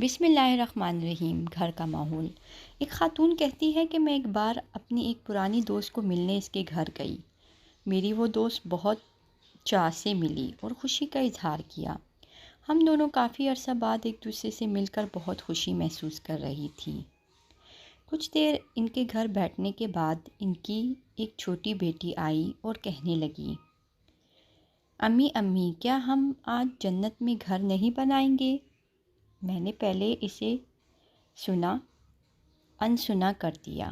بسم اللہ الرحمن الرحیم۔ گھر کا ماحول۔ ایک خاتون کہتی ہے کہ میں ایک بار اپنی ایک پرانی دوست کو ملنے اس کے گھر گئی۔ میری وہ دوست بہت چاہ سے ملی اور خوشی کا اظہار کیا۔ ہم دونوں کافی عرصہ بعد ایک دوسرے سے مل کر بہت خوشی محسوس کر رہی تھیں۔ کچھ دیر ان کے گھر بیٹھنے کے بعد ان کی ایک چھوٹی بیٹی آئی اور کہنے لگی، امی کیا ہم آج جنت میں گھر نہیں بنائیں گے؟ میں نے پہلے اسے انسنا کر دیا،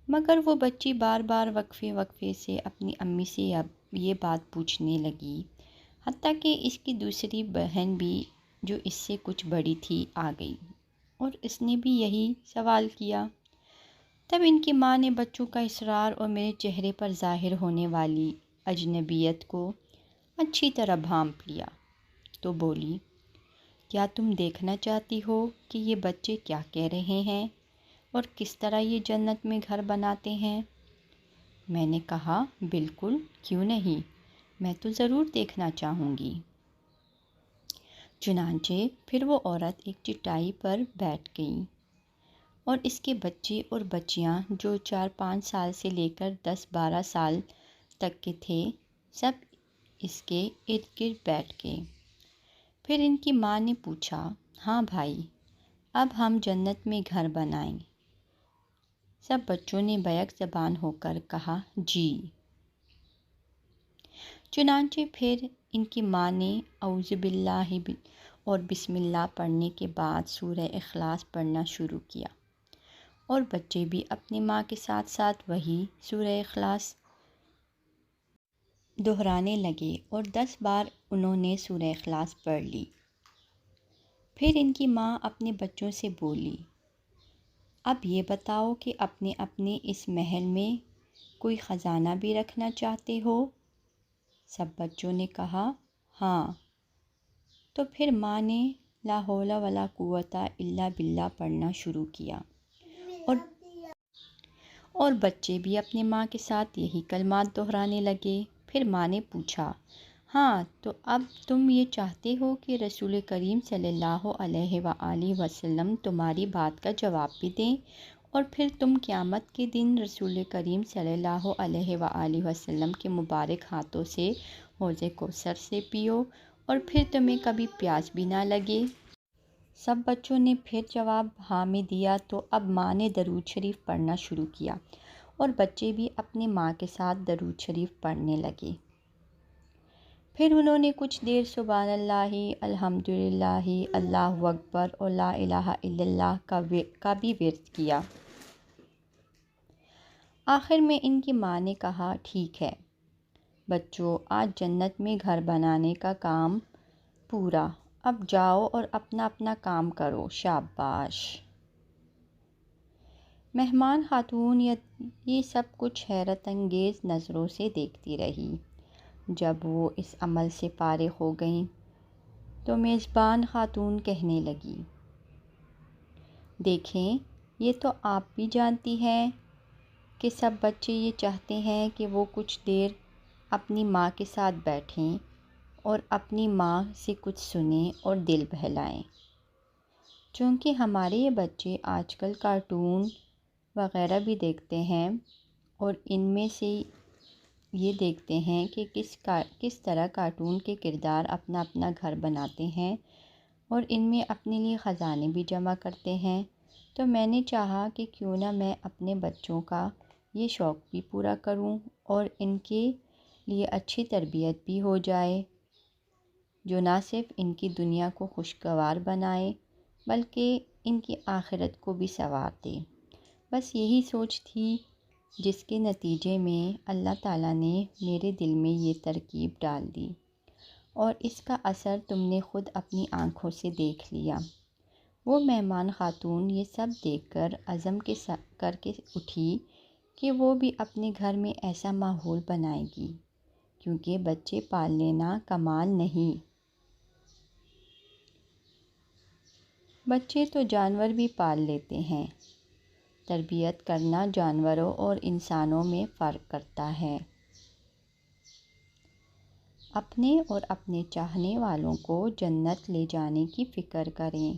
مگر وہ بچی بار بار وقفے سے اپنی امی سے یہ بات پوچھنے لگی، حتیٰ کہ اس کی دوسری بہن بھی جو اس سے کچھ بڑی تھی آ گئی اور اس نے بھی یہی سوال کیا۔ تب ان کی ماں نے بچوں کا اصرار اور میرے چہرے پر ظاہر ہونے والی اجنبیت کو اچھی طرح بھانپ لیا تو بولی، کیا تم دیکھنا چاہتی ہو کہ یہ بچے کیا کہہ رہے ہیں اور کس طرح یہ جنت میں گھر بناتے ہیں؟ میں نے کہا، بالکل، کیوں نہیں، میں تو ضرور دیکھنا چاہوں گی۔ چنانچہ پھر وہ عورت ایک چٹائی پر بیٹھ گئی اور اس کے بچے اور بچیاں جو 4-5 سال سے لے کر 10-12 سال تک کے تھے، سب اس کے ارد گرد بیٹھ گئے۔ پھر ان کی ماں نے پوچھا، ہاں بھائی، اب ہم جنت میں گھر بنائیں؟ سب بچوں نے بیک زبان ہو کر کہا، جی۔ چنانچہ پھر ان کی ماں نے اعوذ باللہ اور بسم اللہ پڑھنے کے بعد سورہ اخلاص پڑھنا شروع کیا اور بچے بھی اپنی ماں کے ساتھ ساتھ وہی سورہ اخلاص دہرانے لگے اور 10 بار انہوں نے سورہ اخلاص پڑھ لی۔ پھر ان کی ماں اپنے بچوں سے بولی، اب یہ بتاؤ کہ اپنے اس محل میں کوئی خزانہ بھی رکھنا چاہتے ہو؟ سب بچوں نے کہا، ہاں۔ تو پھر ماں نے لا حول ولا قوت الا باللہ پڑھنا شروع کیا اور بچے بھی اپنی ماں کے ساتھ یہی کلمات دہرانے لگے۔ پھر ماں نے پوچھا، ہاں تو اب تم یہ چاہتے ہو کہ رسول کریم صلی اللہ علیہ وآلہ وسلم تمہاری بات کا جواب بھی دیں اور پھر تم قیامت کے دن رسول کریم صلی اللہ علیہ وآلہ وسلم کے مبارک ہاتھوں سے حوض کوثر سے پیو اور پھر تمہیں کبھی پیاس بھی نہ لگے؟ سب بچوں نے پھر جواب ہاں میں دیا۔ تو اب ماں نے درود شریف پڑھنا شروع کیا اور بچے بھی اپنی ماں کے ساتھ درود شریف پڑھنے لگے۔ پھر انہوں نے کچھ دیر سبحان اللہ، الحمدللہ، اللہ اکبر اور لا الہ الا اللہ کا بھی ورد کیا۔ آخر میں ان کی ماں نے کہا، ٹھیک ہے بچوں، آج جنت میں گھر بنانے کا کام پورا، اب جاؤ اور اپنا کام کرو، شاباش۔ مہمان خاتون یہ سب کچھ حیرت انگیز نظروں سے دیکھتی رہی۔ جب وہ اس عمل سے فارغ ہو گئیں تو میزبان خاتون کہنے لگی، دیکھیں، یہ تو آپ بھی جانتی ہیں کہ سب بچے یہ چاہتے ہیں کہ وہ کچھ دیر اپنی ماں کے ساتھ بیٹھیں اور اپنی ماں سے کچھ سنیں اور دل بہلائیں۔ چونکہ ہمارے یہ بچے آج کل کارٹون وغیرہ بھی دیکھتے ہیں اور ان میں سے یہ دیکھتے ہیں کہ کس طرح کارٹون کے کردار اپنا گھر بناتے ہیں اور ان میں اپنے لیے خزانے بھی جمع کرتے ہیں، تو میں نے چاہا کہ کیوں نہ میں اپنے بچوں کا یہ شوق بھی پورا کروں اور ان کے لیے اچھی تربیت بھی ہو جائے، جو نہ صرف ان کی دنیا کو خوشگوار بنائے بلکہ ان کی آخرت کو بھی سنوار دے۔ بس یہی سوچ تھی جس کے نتیجے میں اللہ تعالیٰ نے میرے دل میں یہ ترکیب ڈال دی اور اس کا اثر تم نے خود اپنی آنکھوں سے دیکھ لیا۔ وہ مہمان خاتون یہ سب دیکھ کر عزم کر کے اٹھی کہ وہ بھی اپنے گھر میں ایسا ماحول بنائے گی، کیونکہ بچے پال لینا کمال نہیں، بچے تو جانور بھی پال لیتے ہیں، تربیت کرنا جانوروں اور انسانوں میں فرق کرتا ہے۔ اپنے اور اپنے چاہنے والوں کو جنت لے جانے کی فکر کریں۔